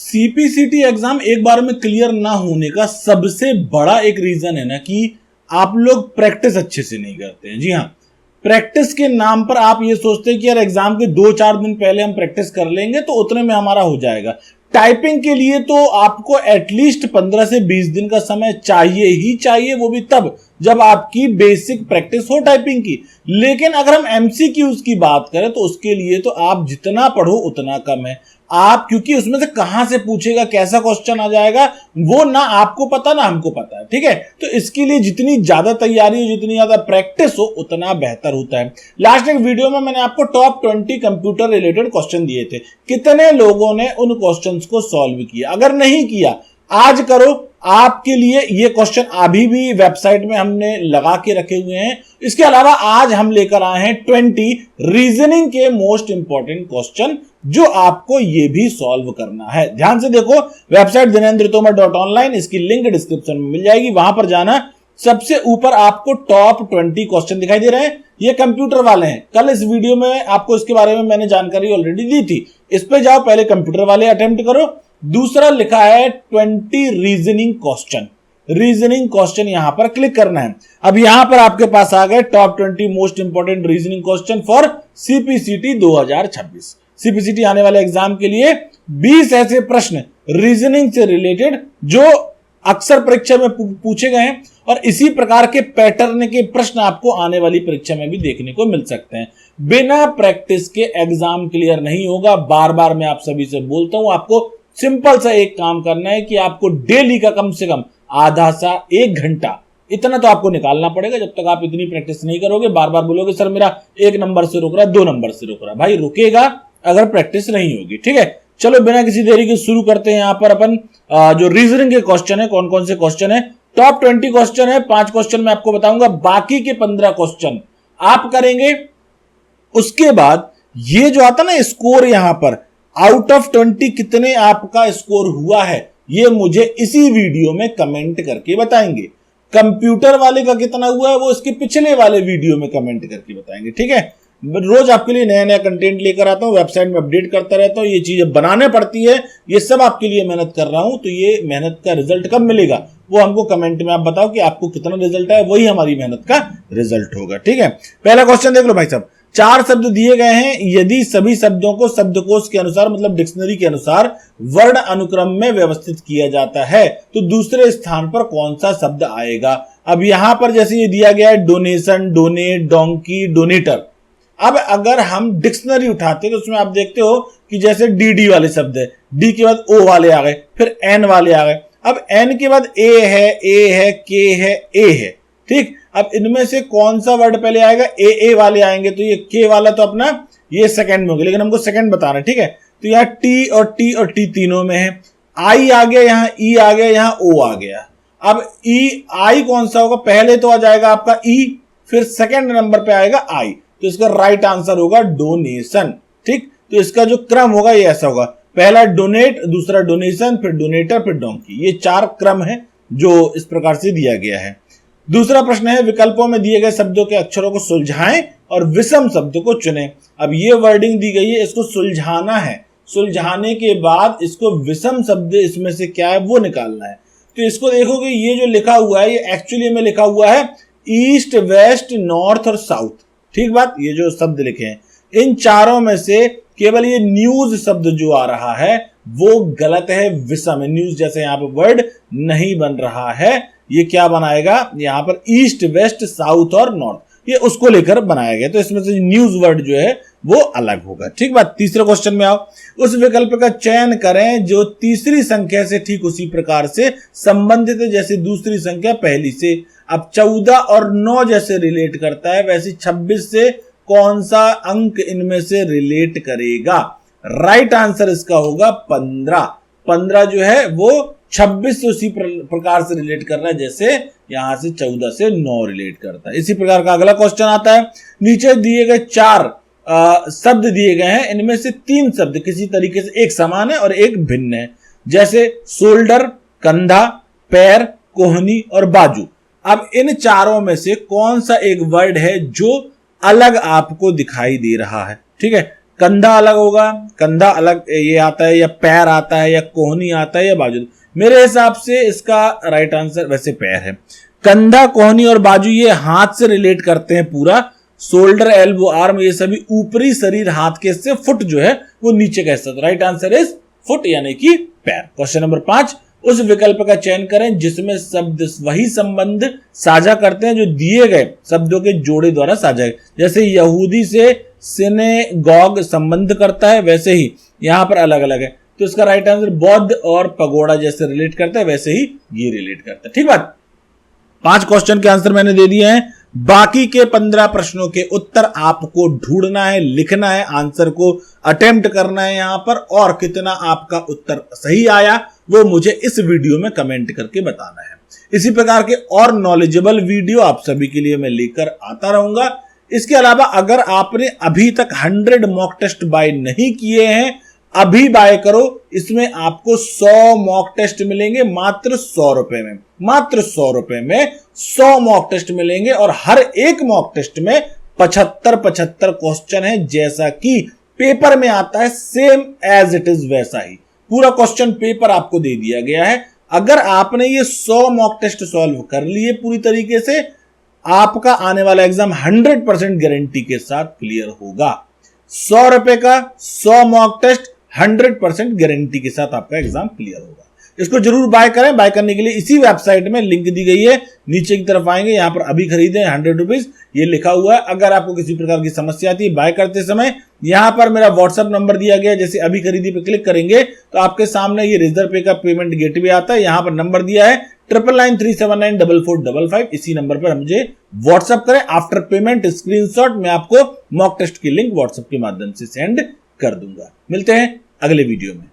CPCT exam एक बार में clear ना होने का सबसे बड़ा एक रीजन है ना कि आप लोग प्रैक्टिस अच्छे से नहीं करते हैं। जी हाँ, प्रैक्टिस के नाम पर आप ये सोचते हैं कि यार एग्जाम के 2-4 दिन पहले हम प्रैक्टिस कर लेंगे तो उतने में हमारा हो जाएगा। टाइपिंग के लिए तो आपको एटलीस्ट 15 से 20 दिन का समय चाहिए ही चाहिए, वो भी तब जब आपकी बेसिक प्रैक्टिस हो टाइपिंग की। लेकिन अगर हम एमसीक्यूज की बात करें तो उसके लिए तो आप जितना पढ़ो उतना कम है। आप क्योंकि उसमें से कहां से पूछेगा, कैसा क्वेश्चन आ जाएगा, वो ना आपको पता ना हमको पता है। ठीक है, तो इसके लिए जितनी ज्यादा तैयारी हो, जितनी ज्यादा प्रैक्टिस हो, उतना बेहतर होता है। लास्ट एक वीडियो में मैंने आपको टॉप 20 कंप्यूटर रिलेटेड क्वेश्चन दिए थे। कितने लोगों ने उन क्वेश्चंस को सॉल्व किया? अगर नहीं किया, आज करो। आपके लिए ये क्वेश्चन अभी भी वेबसाइट में हमने लगा के रखे हुए हैं। इसके अलावा आज हम लेकर आए हैं 20 रीजनिंग के मोस्ट इंपॉर्टेंट क्वेश्चन जो आपको ये भी सॉल्व करना है। ध्यान से देखो, वेबसाइट dinendratomar.online, इसकी लिंक डिस्क्रिप्शन में मिल जाएगी, वहां पर जाना। सबसे ऊपर आपको टॉप 20 क्वेश्चन दिखाई दे रहे हैं, ये कंप्यूटर वाले हैं। कल इस वीडियो में आपको इसके बारे में मैंने जानकारी ऑलरेडी दी थी। इस पे जाओ, पहले कंप्यूटर वाले अटेम्प्ट करो। दूसरा लिखा है 20 रीजनिंग क्वेश्चन। रीजनिंग क्वेश्चन यहां पर क्लिक करना है। अब यहां पर आपके पास आ गए top 20 most important reasoning question for CPCT 2026। CPCT आने वाले एग्जाम के लिए 20 ऐसे प्रश्न रीजनिंग से रिलेटेड जो अक्सर परीक्षा में पूछे गए हैं, और इसी प्रकार के पैटर्न के प्रश्न आपको आने वाली परीक्षा में भी देखने को मिल सकते हैं। बिना प्रैक्टिस के एग्जाम क्लियर नहीं होगा। बार बार मैं आप सभी से बोलता हूं, आपको सिंपल सा एक काम करना है कि आपको डेली का कम से कम आधा सा 1 घंटा इतना तो आपको निकालना पड़ेगा। जब तक आप इतनी प्रैक्टिस नहीं करोगे, बार बार बोलोगे सर मेरा 1 नंबर से रुक रहा है, 2 नंबर से रुक रहा है, भाई रुकेगा अगर प्रैक्टिस नहीं होगी। ठीक है, चलो बिना किसी देरी के शुरू करते हैं। यहां पर अपन जो रीजनिंग के क्वेश्चन है, कौन कौन से क्वेश्चन है, टॉप 20 क्वेश्चन है। 5 क्वेश्चन मैं आपको बताऊंगा, बाकी के 15 क्वेश्चन आप करेंगे। उसके बाद ये जो आता ना स्कोर, यहां पर आउट ऑफ 20 कितने आपका स्कोर हुआ है, ये मुझे इसी वीडियो में कमेंट करके बताएंगे। कंप्यूटर वाले का कितना हुआ है वो इसके पिछले वाले वीडियो में कमेंट करके बताएंगे। ठीक है, रोज आपके लिए नया नया कंटेंट लेकर आता हूं, वेबसाइट में अपडेट करता रहता हूं। ये चीजें बनाने पड़ती है, ये सब आपके लिए मेहनत कर रहा हूं। तो ये मेहनत का रिजल्ट कब मिलेगा वो हमको कमेंट में आप बताओ कि आपको कितना रिजल्ट है, वही हमारी मेहनत का रिजल्ट होगा। ठीक है, पहला क्वेश्चन देख लो भाई साहब। 4 शब्द दिए गए हैं, यदि सभी शब्दों को शब्दकोश के अनुसार मतलब डिक्शनरी के अनुसार वर्ण अनुक्रम में व्यवस्थित किया जाता है तो दूसरे स्थान पर कौन सा शब्द आएगा? अब यहां पर जैसे ये दिया गया है डोनेशन, डोनेट, डोंकी, डोनेटर। अब अगर हम डिक्शनरी उठाते हैं तो उसमें आप देखते हो कि जैसे डी वाले शब्द है, डी के बाद ओ वाले आ गए, फिर एन वाले आ गए। अब एन के बाद ए है, के है, ए है। ठीक, अब इनमें से कौन सा वर्ड पहले आएगा? ए वाले आएंगे, तो ये के वाला तो अपना ये सेकंड में होगा, लेकिन हमको सेकंड बताना है। ठीक है, तो यहाँ टी और टी तीनों में है। आई आ गया, यहाँ ई आ गया, यहाँ ओ आ गया। अब ई आई कौन सा होगा? पहले तो आ जाएगा आपका ई, फिर सेकंड नंबर पे आएगा आई, तो इसका राइट आंसर होगा डोनेशन। ठीक, तो इसका जो क्रम होगा ये ऐसा होगा, पहला डोनेट, दूसरा डोनेशन, फिर डोनेटर, फिर डोंकी। ये 4 क्रम है जो इस प्रकार से दिया गया है। दूसरा प्रश्न है विकल्पों में दिए गए शब्दों के अक्षरों को सुलझाएं और विषम शब्द को चुनें। अब ये वर्डिंग दी गई है, इसको सुलझाना है। सुलझाने के बाद इसको विषम शब्द इसमें से क्या है वो निकालना है। तो इसको देखोगे, ये जो लिखा हुआ है ये एक्चुअली में लिखा हुआ है ईस्ट, वेस्ट, नॉर्थ और साउथ। ठीक बात, ये जो शब्द लिखे हैं इन चारों में से केवल ये न्यूज शब्द जो आ रहा है वो गलत है, विषम है। न्यूज जैसे यहाँ पे वर्ड नहीं बन रहा है, ये क्या बनाएगा यहां पर? ईस्ट, वेस्ट, साउथ और नॉर्थ, ये उसको लेकर बनाया गया। तो इसमें से न्यूज वर्ड जो है वो अलग होगा। ठीक बात। तीसरे क्वेश्चन में आओ, उस विकल्प का चयन करें जो तीसरी संख्या से ठीक उसी प्रकार से संबंधित है जैसे दूसरी संख्या पहली से। अब 14 और 9 जैसे रिलेट करता है, वैसे 26 से कौन सा अंक इनमें से रिलेट करेगा? राइट आंसर इसका होगा 15। 15 जो है वो 26 से उसी प्रकार से रिलेट कर रहा है जैसे यहां से 14 से 9 रिलेट करता है। इसी प्रकार का अगला क्वेश्चन आता है। नीचे दिए गए 4 शब्द दिए गए हैं, इनमें से 3 शब्द किसी तरीके से एक समान है और एक भिन्न है, जैसे शोल्डर, कंधा, पैर, कोहनी और बाजू। अब इन चारों में से कौन सा एक वर्ड है जो अलग आपको दिखाई दे रहा है? ठीक है, कंधा अलग होगा, कंधा अलग ये आता है, या पैर आता है, या कोहनी आता है, या बाजू। मेरे हिसाब से इसका राइट आंसर वैसे पैर है। कंधा, कोहनी और बाजू ये हाथ से रिलेट करते हैं पूरा। शोल्डर, एल्बो, आर्म ये सभी ऊपरी शरीर हाथ के से, फुट जो है वो नीचे का हिस्सा। राइट आंसर इज फुट यानी कि पैर। क्वेश्चन नंबर 5, उस विकल्प का चयन करें जिसमें शब्द वही संबंध साझा करते हैं जो दिए गए शब्दों के जोड़े द्वारा साझा है। जैसे यहूदी से सिनेगॉग संबंध करता है, वैसे ही यहां पर अलग अलग है। तो इसका राइट आंसर बौद्ध और पगोड़ा जैसे रिलेट करता है, वैसे ही ये रिलेट करता है। ठीक बात। 5 क्वेश्चन के आंसर मैंने दे दिए हैं। बाकी के 15 प्रश्नों के उत्तर आपको ढूंढना है, लिखना है, आंसर को अटेम्प्ट करना है यहां पर, और कितना आपका उत्तर सही आया वो मुझे इस वीडियो में कमेंट करके बताना है। इसी प्रकार के और नॉलेजेबल वीडियो आप सभी के लिए मैं लेकर आता रहूंगा। इसके अलावा अगर आपने अभी तक 100 मॉक टेस्ट बाय नहीं किए हैं, अभी बाय करो। इसमें आपको 100 मॉक टेस्ट मिलेंगे मात्र 100 रुपए में। मात्र 100 रुपए में 100 मॉक टेस्ट मिलेंगे, और हर एक मॉक टेस्ट में 75 क्वेश्चन है, जैसा कि पेपर में आता है, सेम एज इट इज वैसा ही पूरा क्वेश्चन पेपर आपको दे दिया गया है। अगर आपने ये 100 मॉक टेस्ट सॉल्व कर लिए पूरी तरीके से, आपका आने वाला एग्जाम 100% गारंटी के साथ क्लियर होगा। 100 रुपए का 100 मॉक टेस्ट 100% गारंटी के साथ आपका एग्जाम क्लियर होगा। इसको जरूर बाय करें। बाय करने के लिए इसी वेबसाइट में लिंक दी गई है, नीचे की तरफ आएंगे, यहां पर अभी खरीदें 100 रुपीज ये लिखा हुआ है। अगर आपको किसी प्रकार की समस्या आती है बाय करते समय, यहां पर मेरा व्हाट्सएप नंबर दिया गया है, जैसे अभी खरीदी पे क्लिक करेंगे तो आपके सामने ये रिजर्व पे का पेमेंट गेटवे आता है। यहां पर नंबर दिया है 9993794455। इसी नंबर पर मुझे व्हाट्सएप करें। आफ्टर पेमेंट स्क्रीनशॉट मैं आपको मॉक टेस्ट की लिंक व्हाट्सएप के माध्यम से सेंड कर दूंगा। मिलते हैं अगले वीडियो में।